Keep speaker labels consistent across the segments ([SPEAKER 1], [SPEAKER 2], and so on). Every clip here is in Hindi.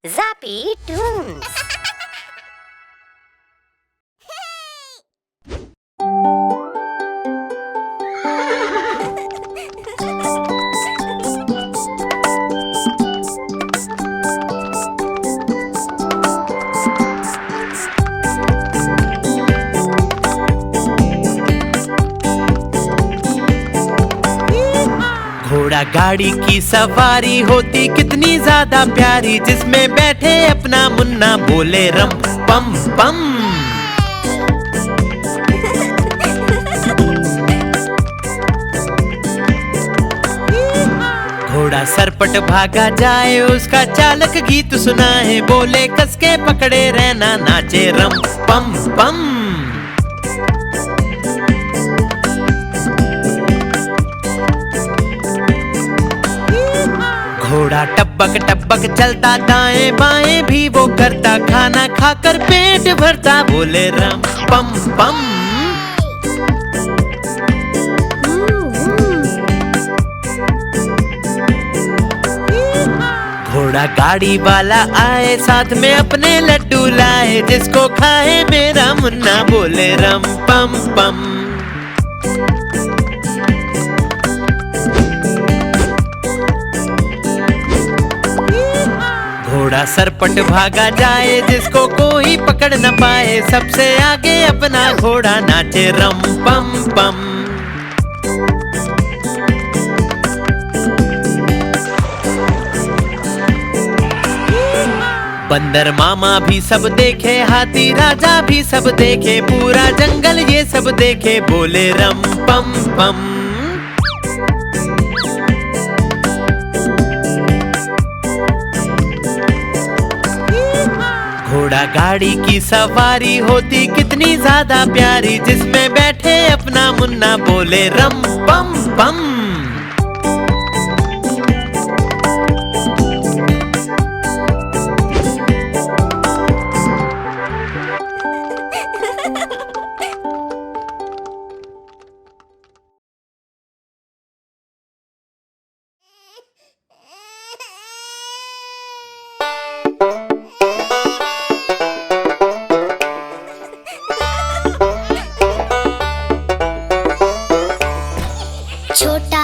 [SPEAKER 1] Zappy Toons.
[SPEAKER 2] घोड़ा गाड़ी की सवारी होती कितनी ज्यादा प्यारी, जिसमें बैठे अपना मुन्ना बोले रम पम पम। घोड़ा सरपट भागा जाए, उसका चालक गीत सुनाए, बोले कसके पकड़े रहना, नाचे रम पम पम। घोड़ा टपक टपक चलता, दाएं बाएं भी वो करता, खाना खाकर पेट भरता, बोले रम पम पम। घोड़ा गाड़ी वाला आए, साथ में अपने लड्डू लाए, जिसको खाए मेरा मुन्ना, बोले रम पम पम। घोड़ा सरपट भागा जाए, जिसको कोई पकड़ न पाए, सबसे आगे अपना घोड़ा, नाचे रम पम पम। बंदर मामा भी सब देखे, हाथी राजा भी सब देखे, पूरा जंगल ये सब देखे, बोले रम पम पम। घोड़ा गाड़ी की सवारी होती कितनी ज्यादा प्यारी, जिसमें बैठे अपना मुन्ना, बोले रम पम पम।
[SPEAKER 1] छोटा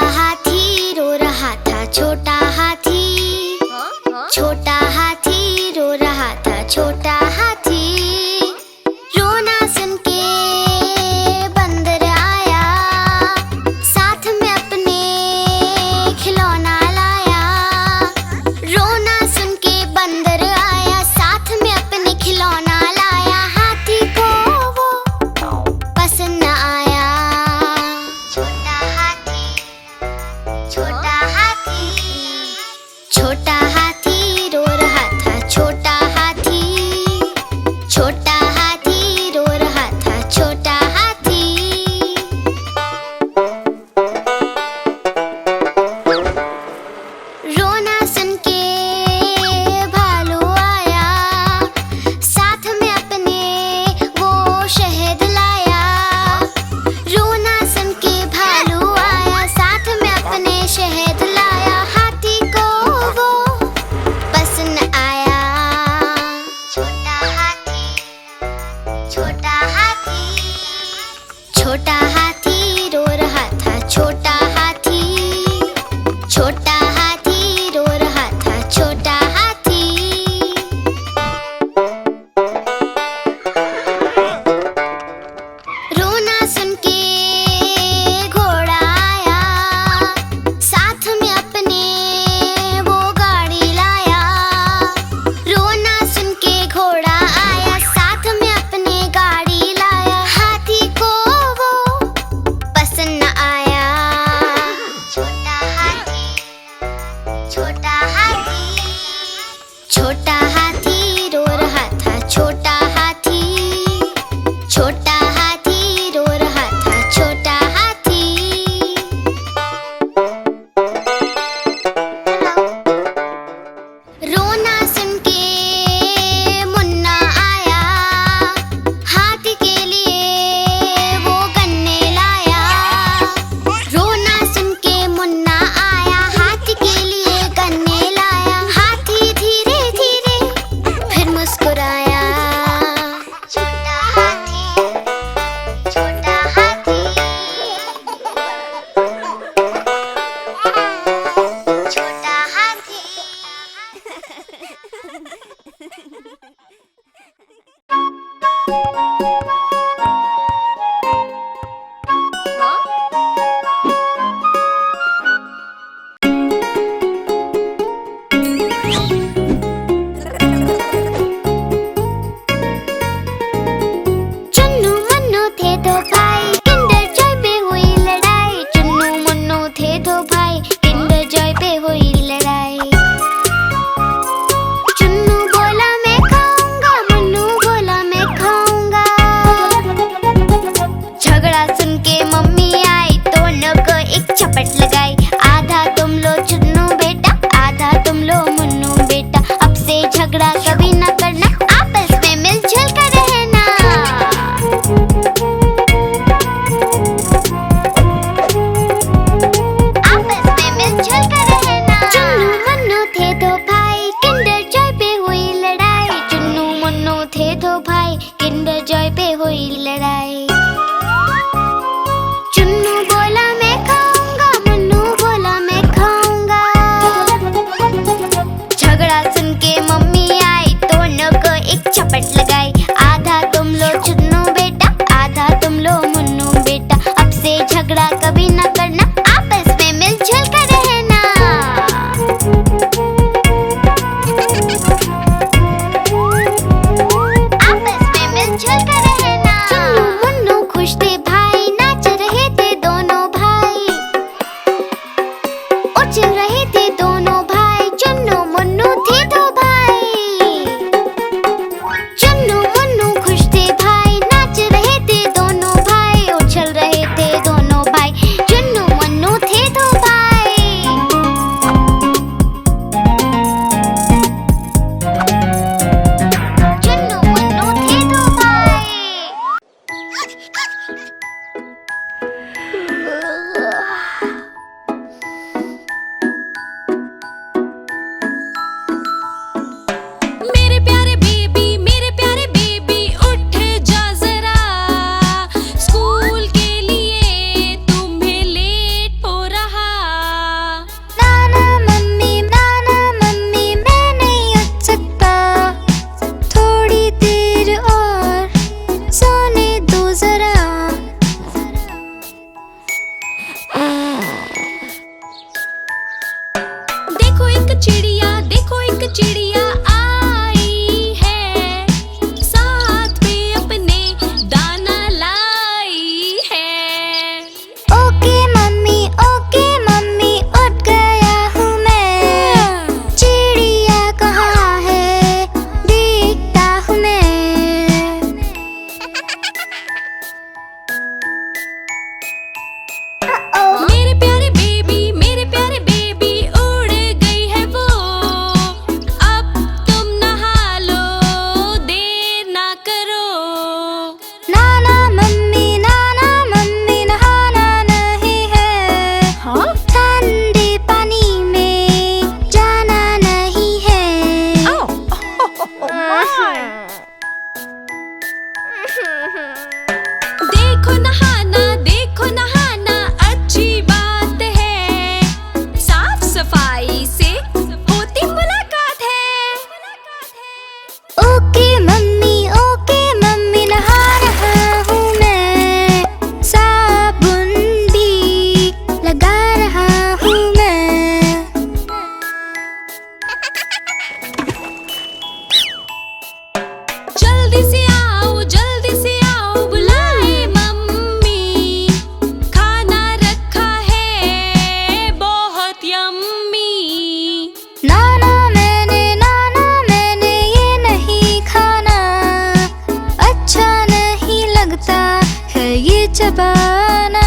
[SPEAKER 1] चबाना।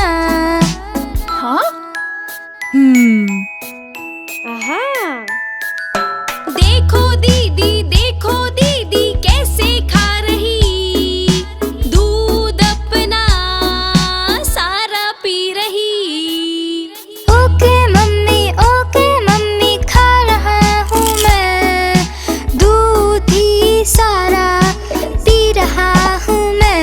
[SPEAKER 1] हाँ?
[SPEAKER 3] देखो दीदी कैसे खा रही, दूध अपना सारा पी रही।
[SPEAKER 1] ओके मम्मी खा रहा हूँ मैं, दूध ही सारा पी रहा हूँ मैं।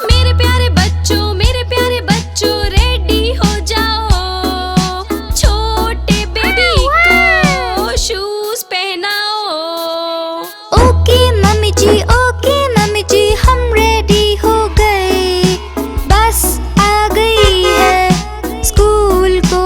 [SPEAKER 3] मेरे प्यारे बच्चों रेडी हो जाओ,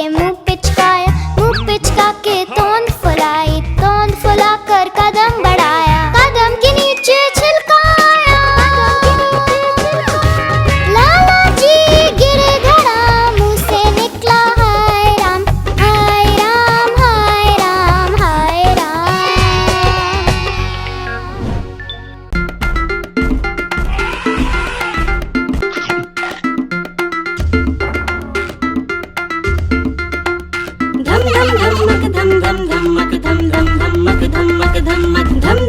[SPEAKER 1] के मुंह पिचकाया, मुंह पिचका के तोंद फुलाई, तोंद फुला कर कदम बढ़ाया, कदम के नीचे छिलकाया। लाला जी गिरे धड़ा, मुंह से निकला हाय राम, हाय राम, हाय राम, हाय राम।
[SPEAKER 3] धम धम धमक धम धम धमक धमक धमक धम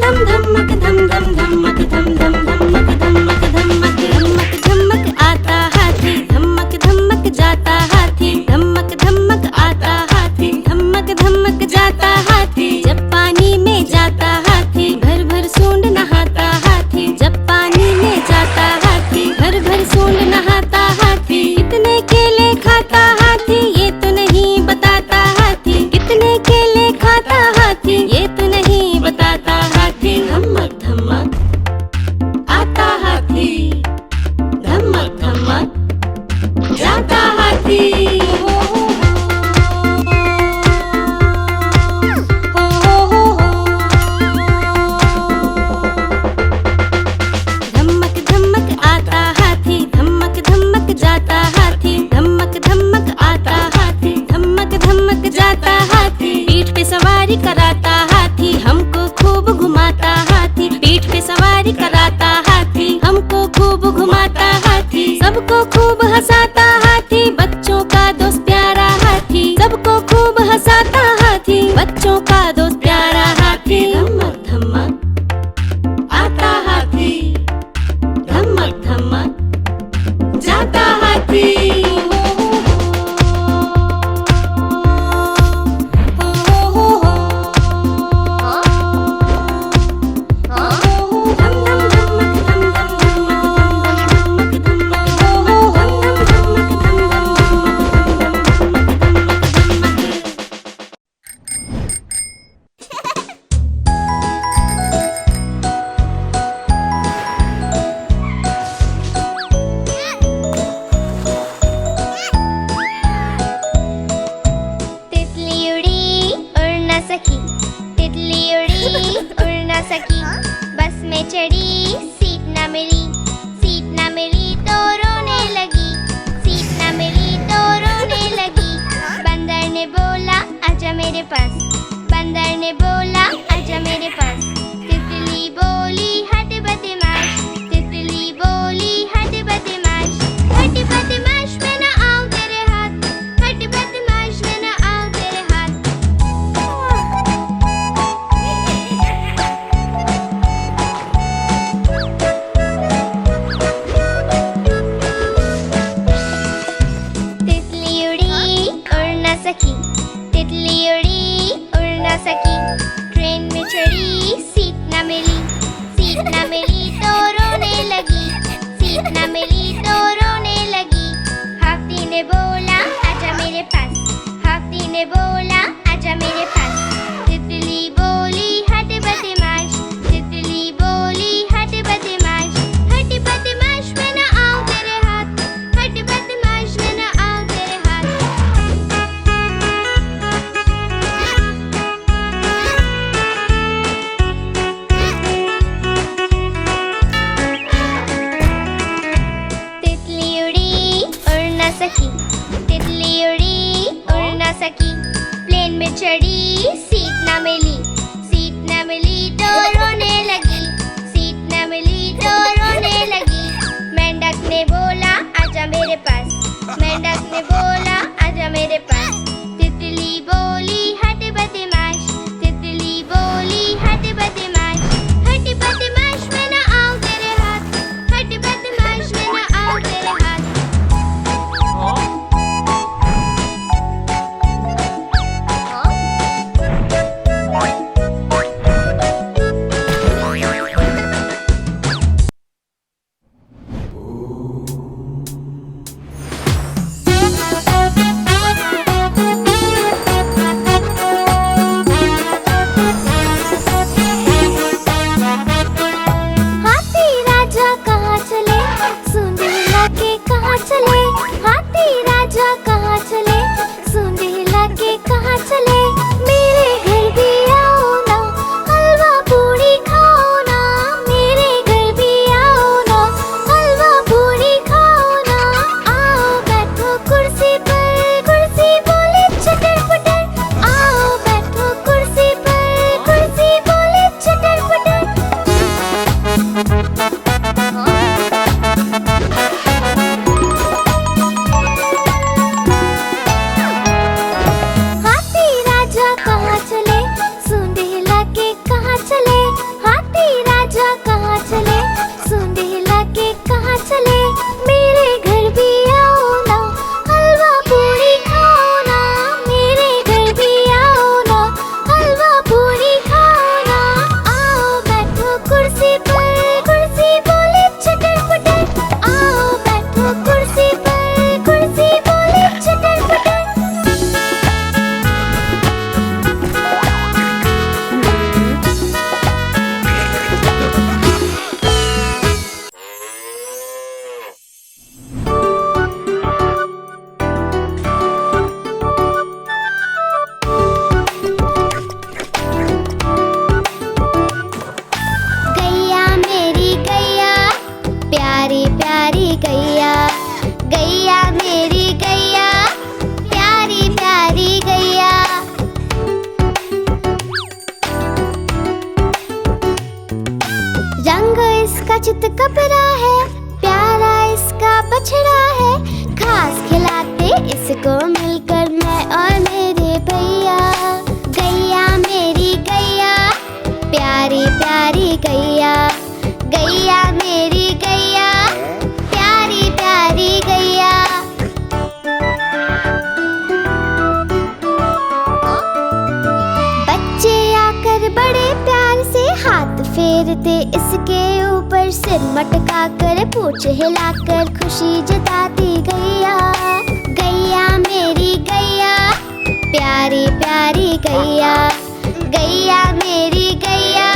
[SPEAKER 3] धम धमक धम धम धमक धम धम धमक धमक धमक धमक धमक आता हाथी, धमक धमक जाता हाथी, धमक धमक आता हाथी, धमक धमक जाता हाथी। जब पानी में जाता हाथी, भर भर सूंड नहाता हाथी, जब पानी में जाता हाथी, भर भर सूंड नहाता हाथी। कितने केले खाता हाथी, ये तो नहीं बताता हाथी, कितने केले खाता हाथी, ये तो नहीं बताता हाथी। धमक धमक आता हाथी, धमक धमक जाता हाथी। धमक धमक आता हाथी, धमक धमक जाता हाथी, धमक धमक आता हाथी, धमक धमक जाता हाथी। पीठ पे सवारी कराता हाथी, हमको खूब घुमाता हाथी, पीठ पे सवारी कराता हाथी, हमको खूब घुमाता हाथी। सबको खूब हंसाता हाथी, बच्चों का दोस्त प्यारा हाथी, सबको खूब हंसाता हाथी, बच्चों का दोस्त प्यारा हाथी। धमक धमक आता हाथी, धमक धमक जाता हाथी।
[SPEAKER 1] तितली उड़ी उड़ न सकी, तितली उड़ी उड़ न सकी, बस में चढ़ी सीट न मिली, सीट न मिली तो रोने लगी, सीट न मिली तो रोने लगी। बंदर ने बोला आजा मेरे पास, बंदर ने बोला आजा मेरे पास। तितली बोली हट बदमाश, तितली बोली हट बदमाश, हट बदमाश मैं न आऊं तेरे हाथ, हट बदमाश मैं न आऊं तेरे हाथ। तितली उड़ी उड़ न सकी, तितली उड़ी उड़ न सकी, ट्रेन में चढ़ी सीट न मिली, सीट न मिली तो रोने लगी, सीट न मिली तो रोने लगी। हाथी ने बोला आजा मेरे पास, हाथी ने बोला आजा मेरे पास। तितली बोली हट बदमाश, तितली बोली हट बदमाश, हट बदमाश मैं न आऊं तेरे हाथ, हट बदमाश मैं न आऊं तेरे हाथ। तितली उड़ी उड़ न सकी, चित कपरा है, प्यारा इसका बछड़ा है। घास खिलाते इसको मिलकर मैं और मेरे भैया। गैया मेरी गैया, प्यारी प्यारी गैया। गैया मेरी गैया, प्यारी प्यारी गैया। बच्चे आकर बड़े प्यार से हाथ फेरते इसके ऊपर, सिर मटका कर पूंछ हिलाकर खुशी जताती गैया। गैया मेरी गैया, प्यारी प्यारी गैया। गैया मेरी गैया,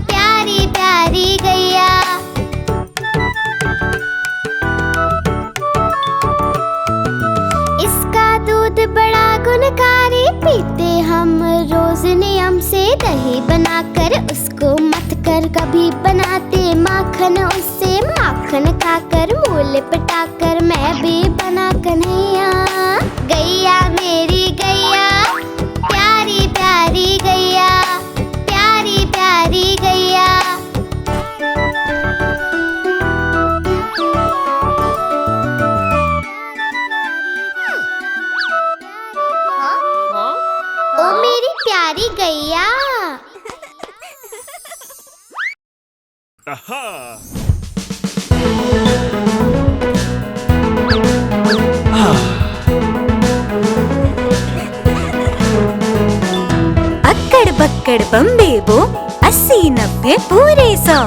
[SPEAKER 1] प्यारी प्यारी गैया। इसका दूध बड़ा गुणकारी, पीते हम रोज नियम से। दही बनाकर उसको मथ कर कभी बनाते माखन उससे। माखन खाकर मूल पटाकर मैं भी बना कन्हैया। गैया मेरी गैया, प्यारी प्यारी गैया। प्यारी प्यारी गैया। ओ मेरी प्यारी गैया।
[SPEAKER 3] अक्कड़ बक्कड़ बम्बे बो, 80-90 पूरे 100।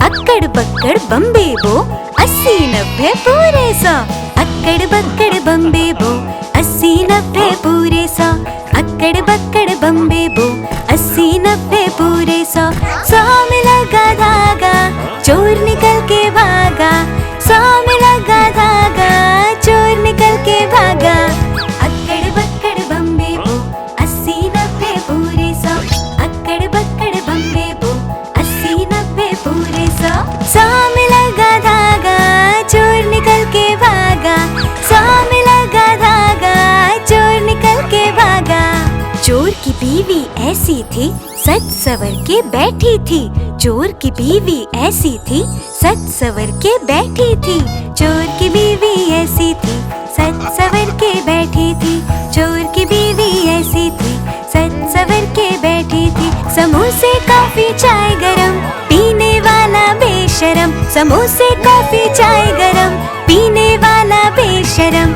[SPEAKER 3] अक्कड़ बक्कड़ बम्बे बो, 80-90 पूरे 100। अक्कड़ बक्कड़ बम्बे बो, 80-90 पूरे 100। अक्कड़ बक्कड़ बम्बे बो, 80-90 पूरे 100। 100 में लगा धागा, चोर निकल के भागा। 100 में लगा धागा, चोर निकल के भागा। अक्कड़ बक्कड़ बम्बे बो, 80-90 पूरे 100। अक्कड़ बक्कड़ बम्बे बो, 80-90 पूरे 100। 100 में लगा धागा, चोर निकल के भागा। 100 में लगा धागा, चोर निकल के भागा। चोर की बीवी ऐसी थी, सच सवर के बैठी थी। चोर की बीवी ऐसी थी, सच सवर के बैठी थी। चोर की बीवी ऐसी थी, सच सवर के बैठी थी। चोर की बीवी ऐसी थी, सच सवर के बैठी थी। समोसे कॉफी चाय गरम, पीने वाला बेशरम। समोसे कॉफी चाय गरम, पीने वाला बेशरम।